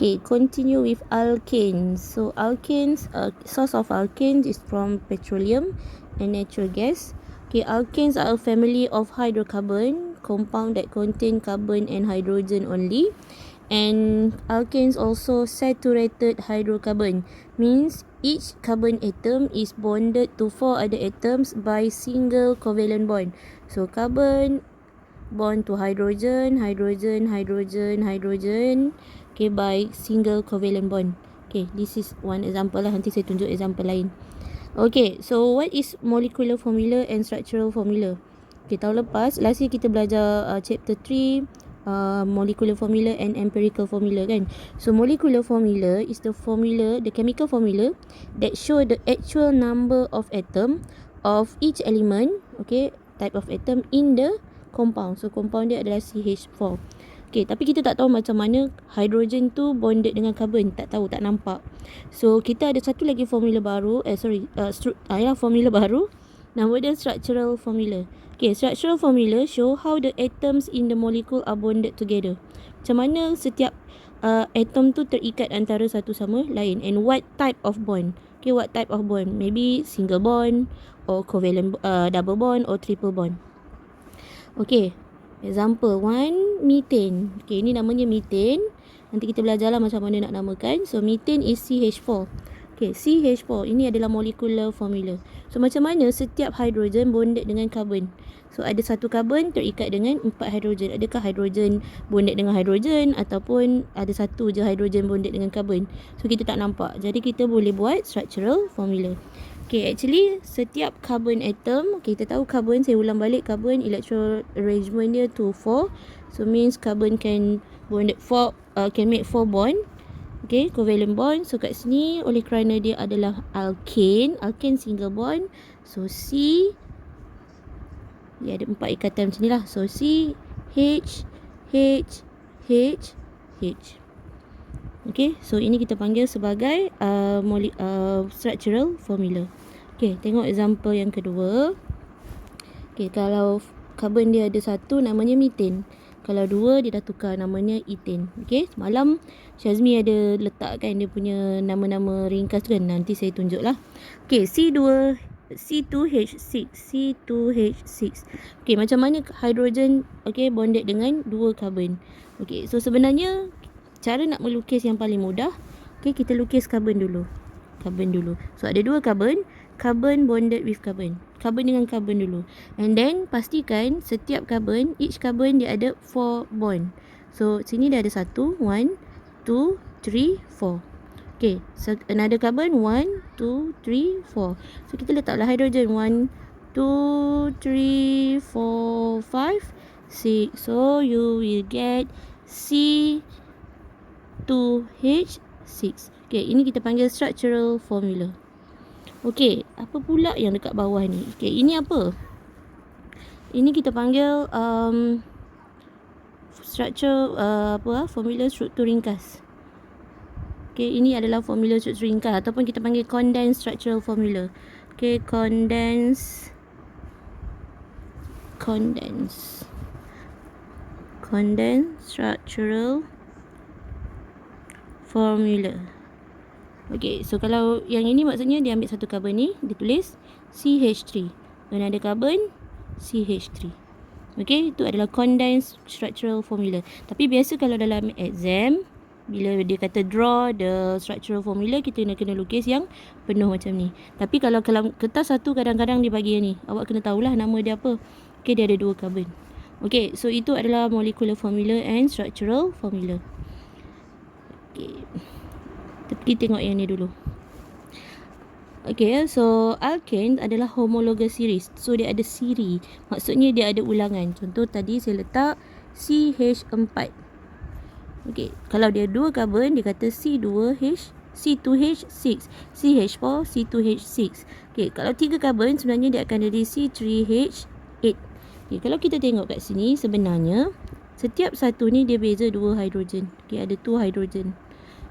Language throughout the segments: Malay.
Okay, continue with alkanes. So alkanes, source of alkanes is from petroleum and natural gas. Okay, alkanes are a family of hydrocarbon compound that contain carbon and hydrogen only. And alkanes also saturated hydrocarbon, means each carbon atom is bonded to 4 other atoms by single covalent bond. So carbon bond to hydrogen, hydrogen, hydrogen, hydrogen, okay, by single covalent bond. Okay, this is one example lah. Nanti saya tunjuk example lain. Okay, so what is molecular formula and structural formula? Okay, tahun lepas, last year kita belajar chapter 3, molecular formula and empirical formula kan. So molecular formula is the formula, the chemical formula that show the actual number of atom of each element, okay, type of atom in the compound. So compound dia adalah CH4. Okay, tapi kita tak tahu macam mana hydrogen tu bonded dengan carbon. Tak tahu, tak nampak. So kita ada satu lagi formula baru, formula baru. Nama dia structural formula. Okay, structural formula show how the atoms in the molecule are bonded together. Macam mana setiap atom tu terikat antara satu sama lain. And what type of bond. Okay, what type of bond. Maybe single bond or covalent, double bond or triple bond. Okay, example 1, methane. Okay, ini namanya methane. Nanti kita belajarlah macam mana nak namakan. So, methane is CH4. Okay, CH4 ini adalah molecular formula. So, macam mana setiap hydrogen bonded dengan carbon. So, ada satu carbon terikat dengan 4 hydrogen. Adakah hydrogen bonded dengan hydrogen ataupun ada satu je hydrogen bonded dengan carbon. So, kita tak nampak. Jadi, kita boleh buat structural formula. Okay, actually setiap carbon atom, okay, kita tahu carbon, saya ulang balik, carbon electron arrangement dia 2,4. So means carbon can bonded can make 4 bond. Okay, covalent bond. So kat sini oleh kerana dia adalah alkane single bond. So C, dia ada 4 ikatan macam ni lah. So C, H, H, H, H. Okay, so ini kita panggil sebagai structural formula. Okay, tengok example yang kedua. Okay, kalau carbon dia ada satu, namanya methane. Kalau dua, dia dah tukar namanya ethane. Okay, semalam Syazmi ada letakkan dia punya nama-nama ringkas tu kan. Nanti saya tunjuk lah. Okay, C2H6. C2H6. Okay, macam mana hydrogen bonded dengan dua carbon. Okay, so sebenarnya cara nak melukis yang paling mudah, okay, kita lukis carbon dulu. So ada dua carbon bonded with carbon. Carbon dengan carbon dulu. And then pastikan setiap carbon, each carbon dia ada 4 bond. So sini dia ada 1, 1, 2, 3, 4. Okay, so another carbon 1, 2, 3, 4. So kita letaklah hydrogen 1, 2, 3, 4, 5, 6. So you will get C2H6. Okay, ini kita panggil structural formula. Okay, apa pula yang dekat bawah ni? Okay, ini apa? Ini kita panggil formula struktur ringkas. Okay, ini adalah formula struktur ringkas ataupun kita panggil condensed structural formula. Okay, condensed structural formula. Okay, so kalau yang ini maksudnya dia ambil satu carbon ni, dia tulis CH3. Dan ada carbon CH3. Okay, itu adalah condensed structural formula. Tapi biasa kalau dalam exam, bila dia kata draw the structural formula, kita kena lukis yang penuh macam ni. Tapi kalau kertas satu kadang-kadang dia bagi yang ni. Awak kena tahulah nama dia apa. Okay, dia ada dua carbon. Okay, so itu adalah molecular formula and structural formula. Okay, kita tengok yang ni dulu. Okay, so alkane adalah homologous series. So dia ada siri. Maksudnya dia ada ulangan. Contoh tadi saya letak CH4. Okay, kalau dia dua carbon, dia kata C2H6, CH4, C2H6. Okay, kalau tiga carbon, sebenarnya dia akan jadi C3H8. Okay, kalau kita tengok kat sini, sebenarnya setiap satu ni dia beza 2 hidrogen. Okay, ada 2 hidrogen.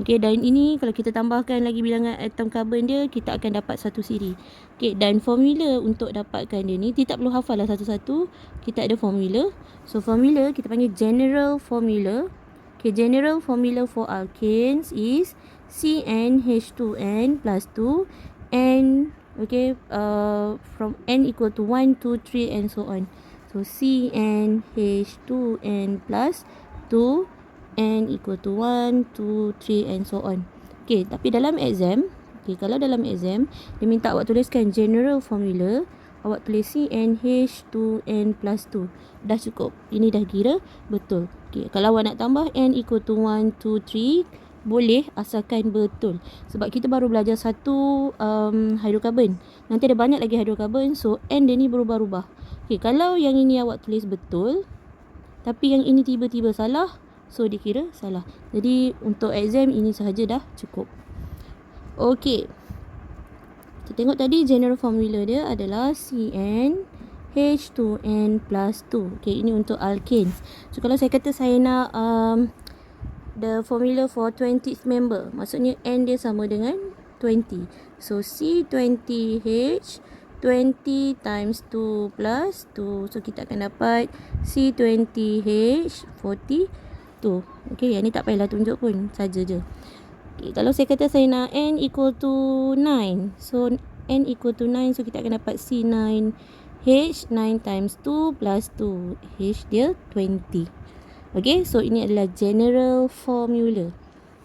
Okay, dan ini kalau kita tambahkan lagi bilangan atom carbon dia, kita akan dapat satu siri. Okay, dan formula untuk dapatkan dia ni, kita tak perlu hafal lah satu-satu. Kita ada formula. So, formula kita panggil general formula. Okay, general formula for alkanes is CnH2n plus 2 and okay, from n equal to 1, 2, 3 and so on. So CnH2n plus 2, n equal to 1, 2, 3 and so on. Okay, tapi dalam exam, okay, kalau dalam exam dia minta awak tuliskan general formula, awak tulis CnH2n plus 2. Dah cukup. Ini dah kira betul. Okay, kalau awak nak tambah n equal to 1, 2, 3, boleh asalkan betul. Sebab kita baru belajar satu hidrokarbon. Nanti ada banyak lagi hidrokarbon. So n dia ni berubah-ubah. Okay, kalau yang ini awak tulis betul, tapi yang ini tiba-tiba salah, so dikira salah. Jadi untuk exam ini sahaja dah cukup. Okay, kita tengok tadi general formula dia adalah CnH2n plus 2. Okay, ini untuk alkanes. So kalau saya kata saya nak the formula for 20th member, maksudnya n dia sama dengan 20. So C20H 20 times 2 plus 2. So kita akan dapat C20H 42. Okay, yang ni tak payahlah tunjuk pun, saja je. Okay, kalau saya kata saya nak n equal to 9. So n equal to 9, so kita akan dapat C9H 9 times 2 plus 2. H dia 20. Okay, so ini adalah general formula.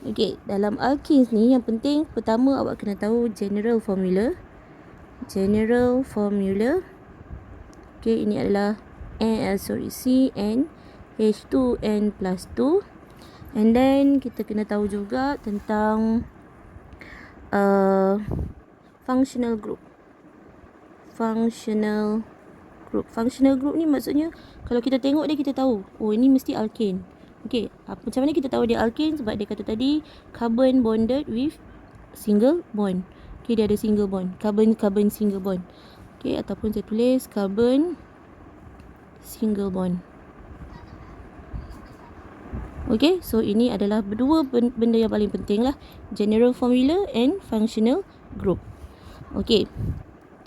Okay, dalam alkenes ni yang penting pertama awak kena tahu general formula. General formula. Okay, ini adalah CnH2n plus 2. And then kita kena tahu juga tentang functional group. Functional group ni maksudnya kalau kita tengok dia kita tahu, oh ini mesti alkane. Okey, macam mana kita tahu dia alkane? Sebab dia kata tadi carbon bonded with single bond. Okey, dia ada single bond, carbon single bond. Okey, ataupun saya tulis carbon single bond. Okey, so ini adalah dua benda yang paling penting lah, general formula and functional group. Okey,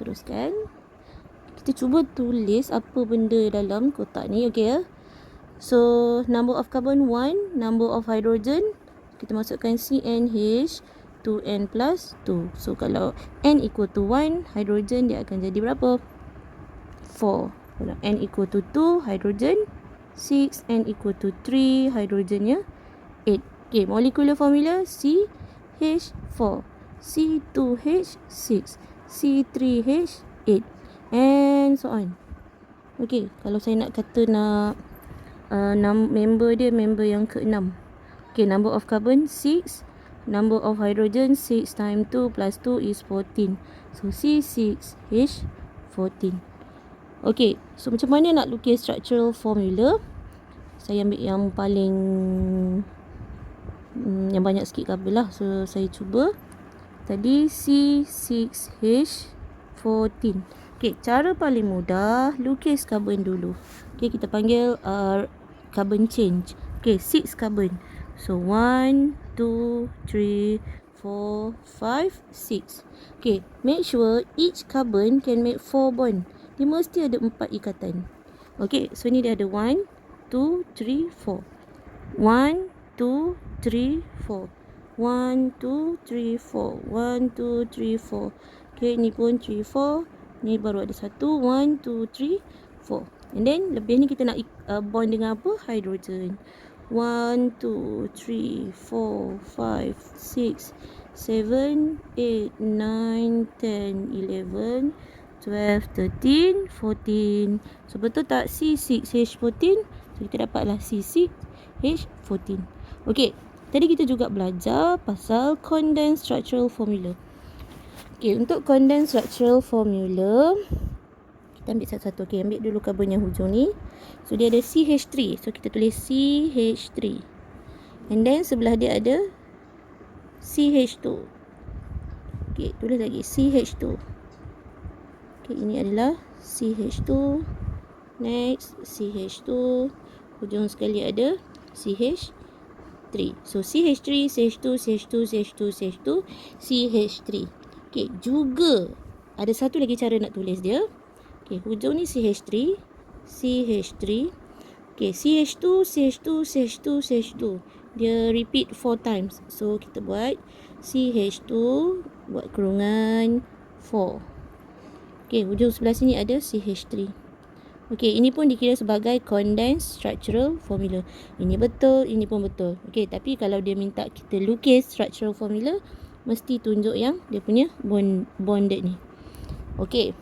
teruskan. Kita cuba tulis apa benda dalam kotak ni. Okay ya. So number of carbon 1, number of hydrogen, kita masukkan CnH 2n plus 2. So kalau n equal to 1, hydrogen dia akan jadi berapa? 4. Kalau n equal to 2, hydrogen 6, n equal to 3, hydrogennya 8. Okay, molecular formula CH4, C2H6, C3H8 and so on. Okay, kalau saya nak kata nak member dia member yang ke-6. Okay, number of carbon 6, number of hydrogen 6 times 2 plus 2 is 14. So C6H14. Okay, so macam mana nak lukis structural formula? Saya ambil yang paling yang banyak sikit kabel lah. So saya cuba tadi C6H14. Okay, cara paling mudah lukis carbon dulu. Okay, kita panggil carbon change. Okay, 6 carbon. So 1, 2, 3, 4, 5, 6. Okay, make sure each carbon can make 4 bond. Dia mesti ada 4 ikatan. Okay, so ni dia ada 1, 2, 3, 4. 1, 2, 3, 4. 1, 2, 3, 4. 1, 2, 3, 4. Okay, ni pun 3, 4. Ni baru ada 1, 1, 2, 3, 4. And then lebih ni kita nak bond dengan apa? Hydrogen. 1, 2, 3, 4, 5, 6, 7, 8, 9, 10, 11, 12, 13, 14. So betul tak C6H14? So kita dapatlah C6H14. Okay, tadi kita juga belajar pasal condensed structural formula. Okay, untuk condensed structural formula kita ambil satu-satu. Okay, ambil dulu carbon yang hujung ni. So dia ada CH3. So kita tulis CH3. And then sebelah dia ada CH2. Okay, tulis lagi CH2. Okay, ini adalah CH2. Next, CH2. Hujung sekali ada CH3. So CH3, CH2, CH2, CH2, CH2, CH3. Okay, juga ada satu lagi cara nak tulis dia. Okay, hujung ni CH3, CH3. Okay, CH2, CH2, CH2, CH2. Dia repeat 4 times. So kita buat CH2, buat kurungan 4. Okay, hujung sebelah sini ada CH3. Okay, ini pun dikira sebagai condensed structural formula. Ini betul, ini pun betul. Okay, tapi kalau dia minta kita lukis structural formula, mesti tunjuk yang dia punya bonded ni. Okay.